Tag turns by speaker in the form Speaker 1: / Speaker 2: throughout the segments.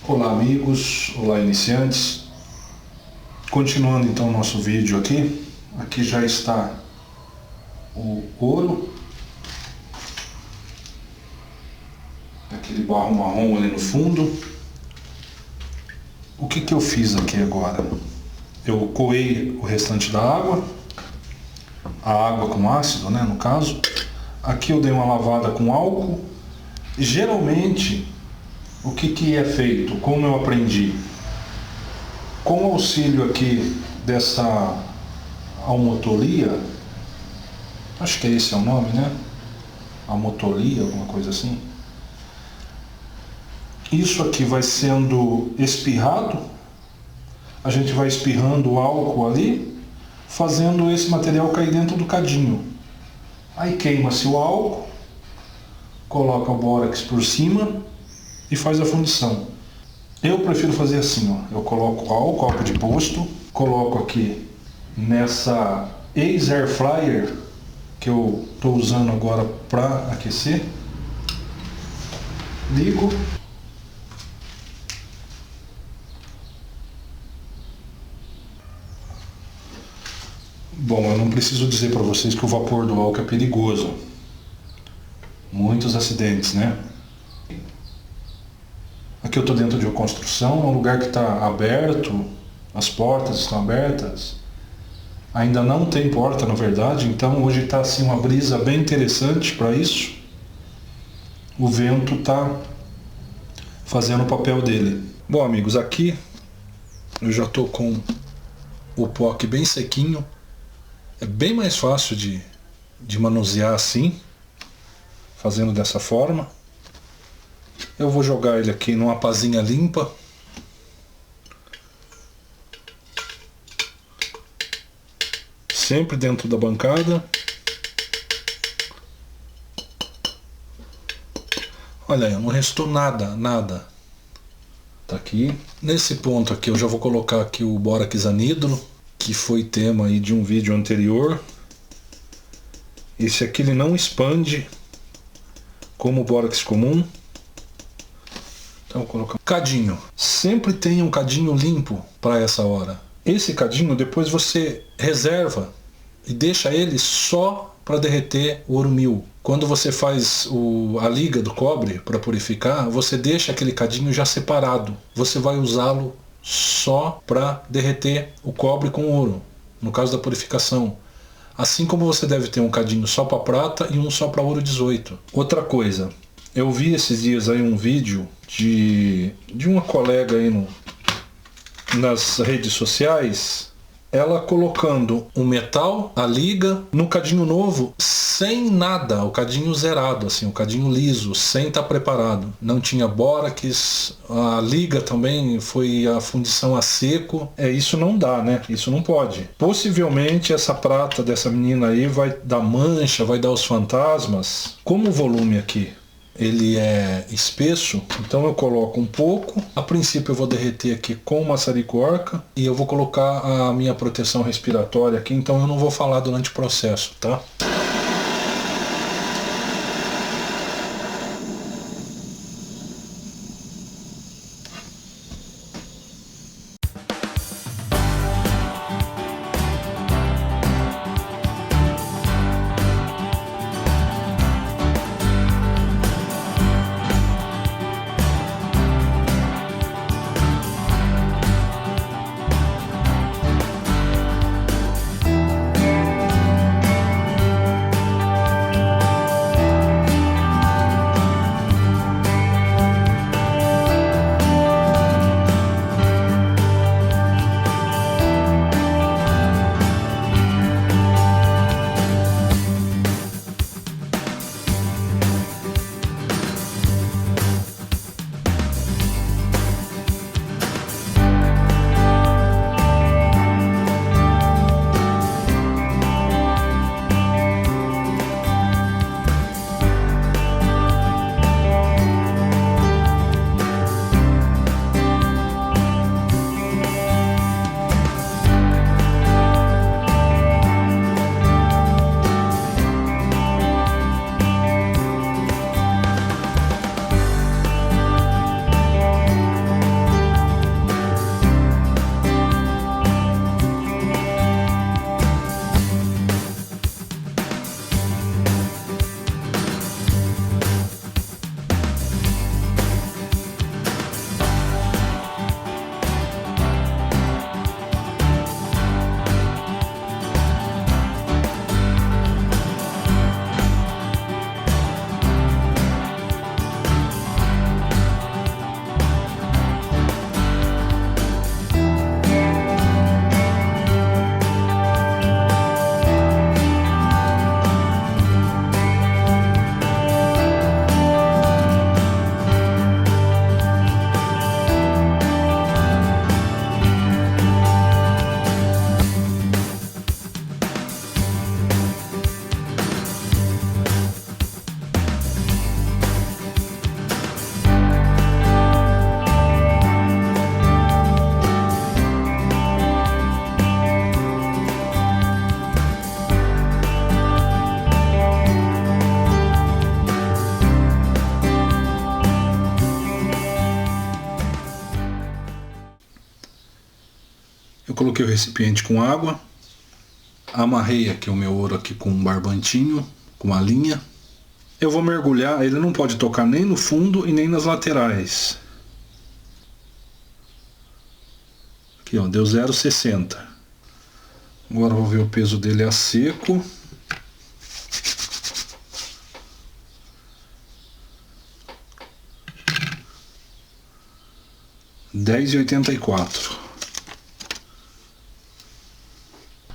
Speaker 1: Olá amigos, olá iniciantes. Continuando então o nosso vídeo aqui já está o ouro, aquele barro marrom ali no fundo. O que eu fiz aqui agora? Eu coei o restante da água, a água com ácido, né, no caso. Aqui eu dei uma lavada com álcool. Geralmente, o que é feito, como eu aprendi? Com o auxílio aqui dessa almotolia, acho que esse é o nome, né? Almotolia, alguma coisa assim. Isso aqui vai sendo espirrado, a gente vai espirrando o álcool ali, fazendo esse material cair dentro do cadinho. Aí queima-se o álcool, coloca o bórax por cima e faz a fundição. Eu prefiro fazer assim, ó. Eu coloco álcool de posto, coloco aqui nessa ex-air fryer que eu estou usando agora para aquecer, ligo, bom, eu não preciso dizer para vocês que o vapor do álcool é perigoso, muitos acidentes, né? Aqui eu estou dentro de uma construção, é um lugar que está aberto, as portas estão abertas, ainda não tem porta na verdade, então hoje está assim uma brisa bem interessante para isso. O vento está fazendo o papel dele. Bom amigos, aqui eu já estou com o pó aqui bem sequinho, é bem mais fácil de manusear assim, fazendo dessa forma. Eu vou jogar ele aqui numa pazinha limpa. Sempre dentro da bancada. Olha aí, não restou nada. Tá aqui. Nesse ponto aqui eu já vou colocar aqui o bórax anídro, que foi tema aí de um vídeo anterior. Esse aqui ele não expande como o bórax comum. Então, colocar cadinho. Sempre tenha um cadinho limpo para essa hora. Esse cadinho depois você reserva e deixa ele só para derreter o ouro 1000. Quando você faz a liga do cobre para purificar, você deixa aquele cadinho já separado. Você vai usá-lo só para derreter o cobre com o ouro, no caso da purificação. Assim como você deve ter um cadinho só para prata e um só para ouro 18. Outra coisa, eu vi esses dias aí um vídeo de uma colega aí nas redes sociais, ela colocando o metal, a liga, no cadinho novo, sem nada, o cadinho zerado, assim, o cadinho liso, sem estar preparado. Não tinha bórax, a liga também foi a fundição a seco. Isso não dá, né? Isso não pode. Possivelmente essa prata dessa menina aí vai dar mancha, vai dar os fantasmas. Como o volume aqui ele é espesso, então eu coloco um pouco. A princípio eu vou derreter aqui com maçarico orca e eu vou colocar a minha proteção respiratória aqui, então eu não vou falar durante o processo, tá? coloquei o recipiente com água, amarrei aqui o meu ouro aqui com um barbantinho, com uma linha. Eu vou mergulhar, ele não pode tocar nem no fundo e nem nas laterais. Aqui ó, deu 0,60. Agora eu vou ver o peso dele a seco. R$10,84.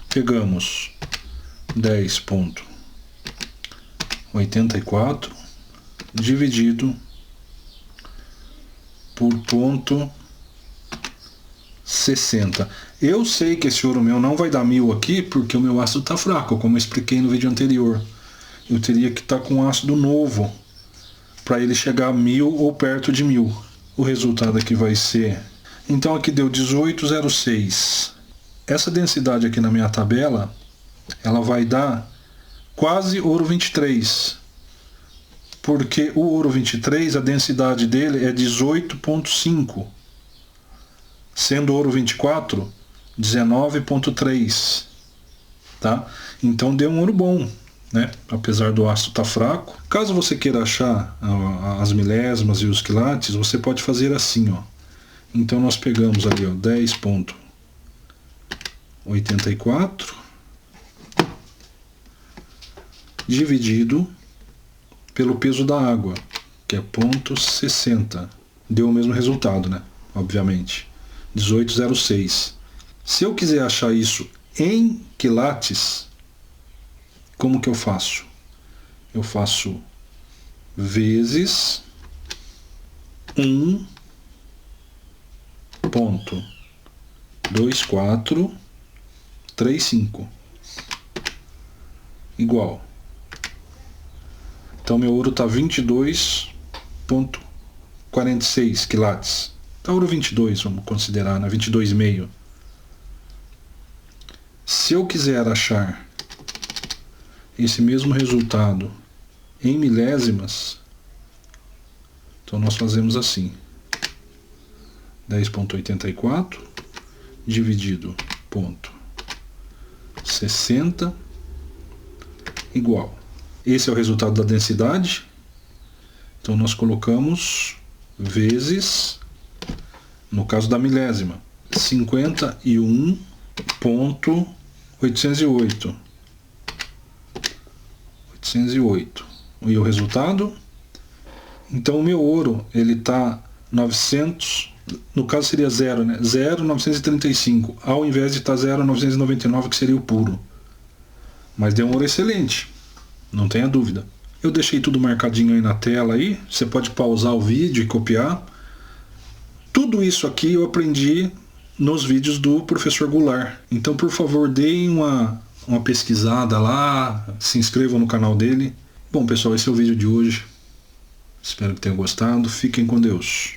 Speaker 1: Pegamos 10,84 dividido por 0,60. Eu sei que esse ouro meu não vai dar 1000 aqui porque o meu ácido está fraco, como eu expliquei no vídeo anterior. Eu teria que estar com ácido novo para ele chegar a 1000 ou perto de 1000. O resultado aqui vai ser... Então aqui deu 18,06. Essa densidade aqui na minha tabela, ela vai dar quase ouro 23. Porque o ouro 23, a densidade dele é 18,5. Sendo ouro 24, 19,3. Tá? Então deu um ouro bom, né? Apesar do ácido estar fraco. Caso você queira achar as milésimas e os quilates, você pode fazer assim, ó. Então nós pegamos ali, ó, 10,84 dividido pelo peso da água, que é 0,60. Deu o mesmo resultado, né? Obviamente. 18,06. Se eu quiser achar isso em quilates, como que eu faço? Eu faço vezes 1,2435 igual. Então meu ouro está 22,46 quilates. Tá ouro 22, vamos considerar, né? 22,5. Se eu quiser achar esse mesmo resultado em milésimas, então nós fazemos assim: 10,84 dividido por 0,60 igual. Esse é o resultado da densidade. Então nós colocamos vezes, no caso da milésima, 51,808. 808. E o resultado? Então o meu ouro, ele está 900, no caso seria 0, né? 0,935, ao invés de estar 0,999, que seria o puro. Mas deu um ouro excelente, não tenha dúvida. Eu deixei tudo marcadinho aí na tela aí, você pode pausar o vídeo e copiar. Tudo isso aqui eu aprendi nos vídeos do professor Goulart. Então, por favor, deem uma pesquisada lá, se inscrevam no canal dele. Bom, pessoal, esse é o vídeo de hoje. Espero que tenham gostado. Fiquem com Deus.